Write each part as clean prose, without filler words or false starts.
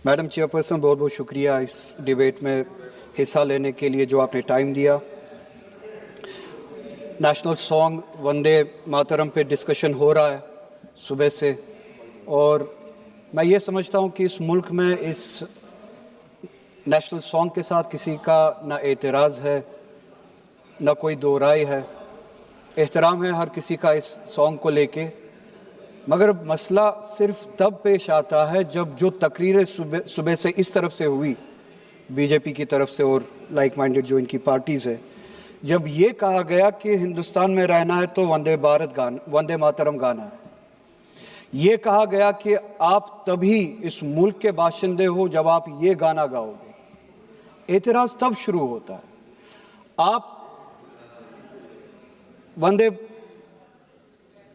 Madam chairperson, बहुत बहुत शुक्रिया इस डिबेट में हिस्सा लेने के लिए जो आपने टाइम दिया। नेशनल सॉन्ग वंदे मातरम पे डिस्कशन हो रहा है सुबह से, और मैं ये समझता हूँ कि इस मुल्क में इस नेशनल सॉन्ग के साथ किसी का ना एतराज़ है, ना कोई दो राय है। एहतराम है हर किसी का इस सॉन्ग को लेके, मगर मसला सिर्फ तब पेश आता है जब जो तकरीरें सुबह से इस तरफ से हुई, बीजेपी की तरफ से और लाइक माइंडेड जो इनकी पार्टीज़ है, जब ये कहा गया कि हिंदुस्तान में रहना है तो वंदे मातरम गाना है। ये कहा गया कि आप तभी इस मुल्क के बाशिंदे हो जब आप ये गाना गाओगे। एतराज़ तब शुरू होता है। आप वंदे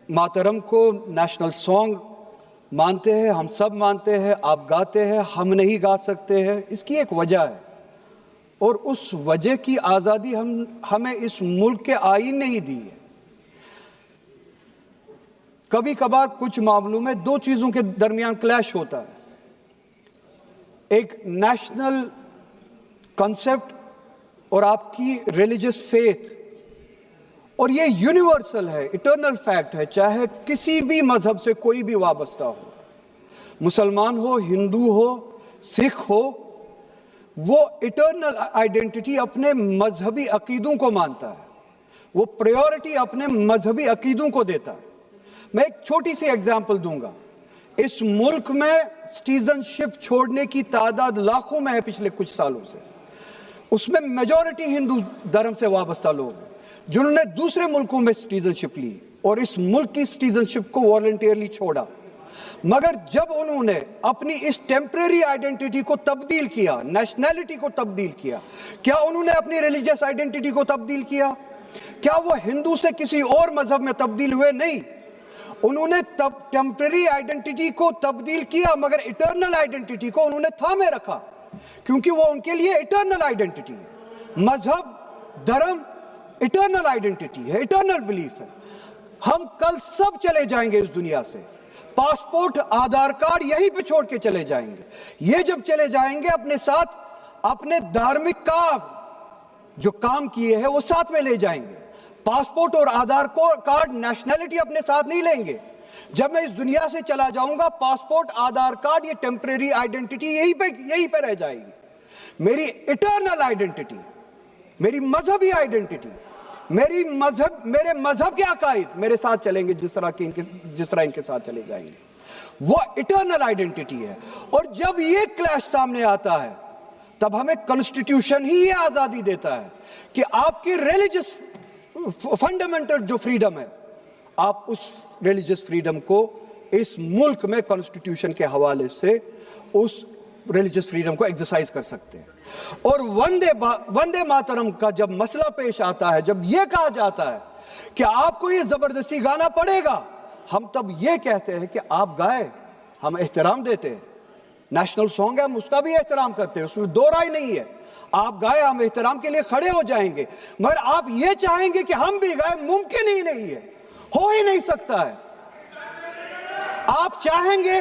मातरम को नेशनल सॉन्ग मानते हैं, हम सब मानते हैं, आप गाते हैं, हम नहीं गा सकते हैं। इसकी एक वजह है, और उस वजह की आज़ादी हमें इस मुल्क के आईन ने ही दी है। कभी कभार कुछ मामलों में दो चीज़ों के दरमियान क्लैश होता है, एक नेशनल कॉन्सेप्ट और आपकी रिलीजियस फेथ, और ये यूनिवर्सल है, इटर्नल फैक्ट है, चाहे किसी भी मजहब से कोई भी वाबस्ता हो, मुसलमान हो, हिंदू हो, सिख हो, वो इटर्नल आइडेंटिटी अपने मजहबी अकीदों को मानता है, वो प्रायोरिटी अपने मजहबी अकीदों को देता है। मैं एक छोटी सी एग्जांपल दूंगा। इस मुल्क में सिटीजनशिप छोड़ने की तादाद लाखों में है पिछले कुछ सालों से। उसमें मेजॉरिटी हिंदू धर्म से वाबस्ता लोग हैं जिन्होंने दूसरे मुल्कों में सिटीजनशिप ली और इस मुल्क की सिटीजनशिप को वॉलंटियरली छोड़ा। मगर जब उन्होंने अपनी इस टेम्परेरी आइडेंटिटी को तब्दील किया, नेशनैलिटी को तब्दील किया, क्या उन्होंने अपनी रिलीजियस आइडेंटिटी को तब्दील किया? क्या वो हिंदू से किसी और मजहब में तब्दील हुए? नहीं, उन्होंने तब टेम्परेरी आइडेंटिटी को तब्दील किया, मगर इटर्नल आइडेंटिटी को उन्होंने थामे रखा, क्योंकि वो उनके लिए इटर्नल आइडेंटिटी है। मजहब, धर्म इटर्नल आइडेंटिटी है, इटर्नल बिलीफ है। हम कल सब चले जाएंगे इस दुनिया से, पासपोर्ट, आधार कार्ड यहीं पे छोड़ के चले जाएंगे। ये जब चले जाएंगे, अपने साथ अपने धार्मिक जो काम किए हैं वो साथ में ले जाएंगे। पासपोर्ट और आधार कार्ड, नेशनैलिटी अपने साथ नहीं लेंगे। जब मैं इस दुनिया से चला जाऊंगा, पासपोर्ट, आधार कार्ड, ये टेम्परेरी आइडेंटिटी यहीं पे रह जाएगी। मेरी इटर्नल आइडेंटिटी, मेरी मजहबी आइडेंटिटी, मेरे मजहब के अकायद मेरे साथ चलेंगे, जिस तरह इनके साथ चले जाएंगे। वो इटर्नल आइडेंटिटी है। और जब ये क्लैश सामने आता है, तब हमें कॉन्स्टिट्यूशन ही ये आजादी देता है कि आपकी रिलीजियस फंडामेंटल जो फ्रीडम है, आप उस रिलीजियस फ्रीडम को इस मुल्क में कॉन्स्टिट्यूशन के हवाले से उस रिलीजियस फ्रीडम को एक्सरसाइज कर सकते हैं। और वंदे मातरम का जब मसला पेश आता है, जब यह कहा जाता है कि आपको ये जबरदस्ती गाना पड़ेगा, हम तब ये कहते हैं कि आप गाए, हम एहतराम देते हैं। नेशनल सॉन्ग है, हम उसका भी एहतराम करते हैं, उसमें दो राय नहीं है। आप गाए, हम एहतराम के लिए खड़े हो जाएंगे, मगर आप ये चाहेंगे कि हम भी गाए, मुमकिन ही नहीं है, हो ही नहीं सकता है। आप चाहेंगे,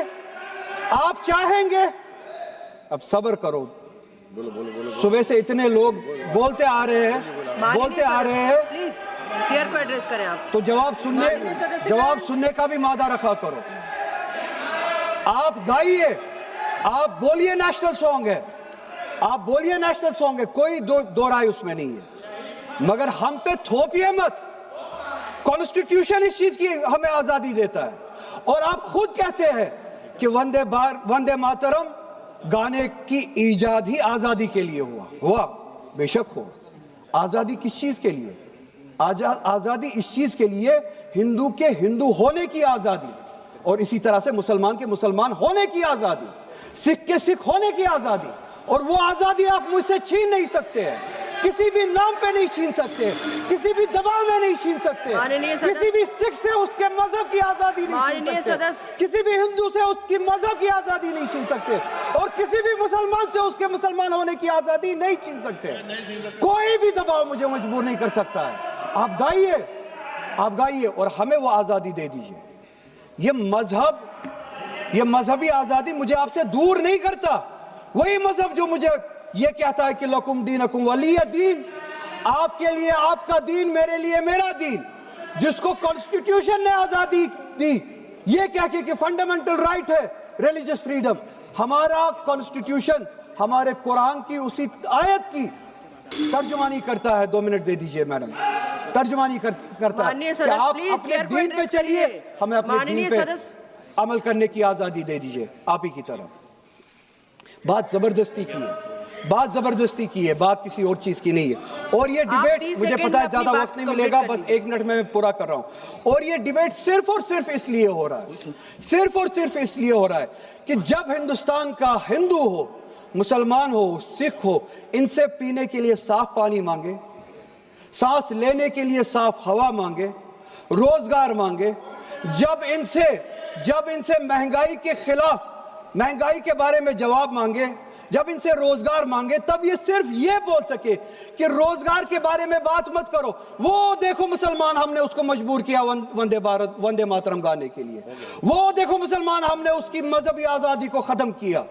अब सब्र करो। सुबह से इतने लोग बोलते आ रहे हैं प्लीज चेयर को एड्रेस करें आप, तो जवाब सुनने का भी मादा रखा करो। आप गाइए, आप बोलिए नेशनल सॉन्ग है, आप बोलिए नेशनल सॉन्ग है, कोई दो राय उसमें नहीं है, मगर हम पे थोपिए मत। कॉन्स्टिट्यूशन इस चीज की हमें आजादी देता है। और आप खुद कहते हैं कि वंदे मातरम गाने की ईजाद ही आजादी के लिए हुआ, बेशक हो। आजादी किस चीज के लिए? आजादी इस चीज के लिए, हिंदू के हिंदू होने की आजादी, और इसी तरह से मुसलमान के मुसलमान होने की आजादी, सिख के सिख होने की आजादी। और वो आजादी आप मुझसे छीन नहीं सकते हैं, किसी भी नाम पे नहीं छीन सकते, किसी भी दबाव में नहीं छीन सकते, किसी भी सिख से उसके मजहब की आजादी नहीं छीन सकते, किसी भी हिंदू से उसकी मजहब की आजादी नहीं छीन सकते, और किसी भी मुसलमान से उसके मुसलमान होने की आजादी नहीं छीन सकते। कोई भी दबाव मुझे मजबूर नहीं कर सकता है। आप गाइए और हमें वो आजादी दे दीजिए। ये मजहबी आजादी मुझे आपसे दूर नहीं करता, वही मजहब जो मुझे ये कहता है कि लकुम दीनकुम वलिय दीन, आपके लिए आपका दीन, मेरे लिए मेरा दीन, जिसको कॉन्स्टिट्यूशन ने आजादी दी ये कह के कि फंडामेंटल राइट है रिलीजियस फ्रीडम। हमारा कॉन्स्टिट्यूशन हमारे कुरान की उसी आयत की तर्जुमानी करता है। 2 मिनट दे दीजिए मैडम, तर्जुमानी करता है कि आप अपने दीन पे चलिए, हमें अपने दीन पे अमल करने की आजादी दे दीजिए। आप ही की तरफ बात जबरदस्ती की है, बात जबरदस्ती की है, बात किसी और चीज की नहीं है। और ये डिबेट मुझे पता है ज्यादा वक्त नहीं मिलेगा, बस 1 मिनट में मैं पूरा कर रहा हूं। और ये डिबेट सिर्फ और सिर्फ इसलिए हो रहा है, सिर्फ और सिर्फ इसलिए हो रहा है कि जब हिंदुस्तान का हिंदू हो, मुसलमान हो, सिख हो, इनसे पीने के लिए साफ पानी मांगे, सांस लेने के लिए साफ हवा मांगे, रोजगार मांगे, जब इनसे महंगाई के खिलाफ, महंगाई के बारे में जवाब मांगे, जब इनसे रोजगार मांगे, तब ये सिर्फ ये बोल सके कि रोजगार के बारे में बात मत करो। वो देखो मुसलमान, हमने उसको मजबूर किया वंदे भारत वंदे मातरम गाने के लिए। वो देखो मुसलमान, हमने उसकी मजहबी आजादी को खत्म किया।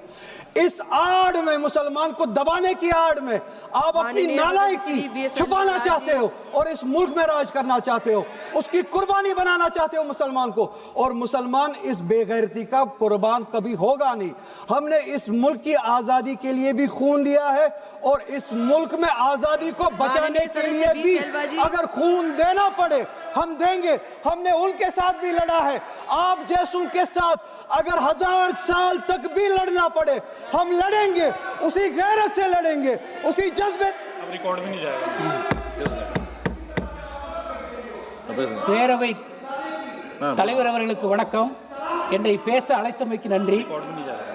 इस आड़ में, मुसलमान को दबाने की आड़ में आप अपनी नालायकी छुपाना चाहते हो और इस मुल्क में राज करना चाहते हो, उसकी कुर्बानी बनाना चाहते हो मुसलमान को। और मुसलमान इस बेगैरती का कुर्बान कभी होगा नहीं। हमने इस मुल्क की आजादी के लिए भी खून दिया है और इस मुल्क में आजादी को बचाने के लिए भी अगर खून देना पड़े हम देंगे। हमने उनके साथ भी लड़ा है, आप जैसों के साथ अगर 1000 साल तक भी लड़ना पड़े हम लड़ेंगे, उसी गैरत से लड़ेंगे, उसी जज्बे। अब रिकॉर्ड भी नहीं जाएगा। பேரவை தலைவர் அவர்களுக்கு வணக்கம். என்னை பேச அழைத்தமைக்கு நன்றி. रिकॉर्ड भी नहीं जाएगा।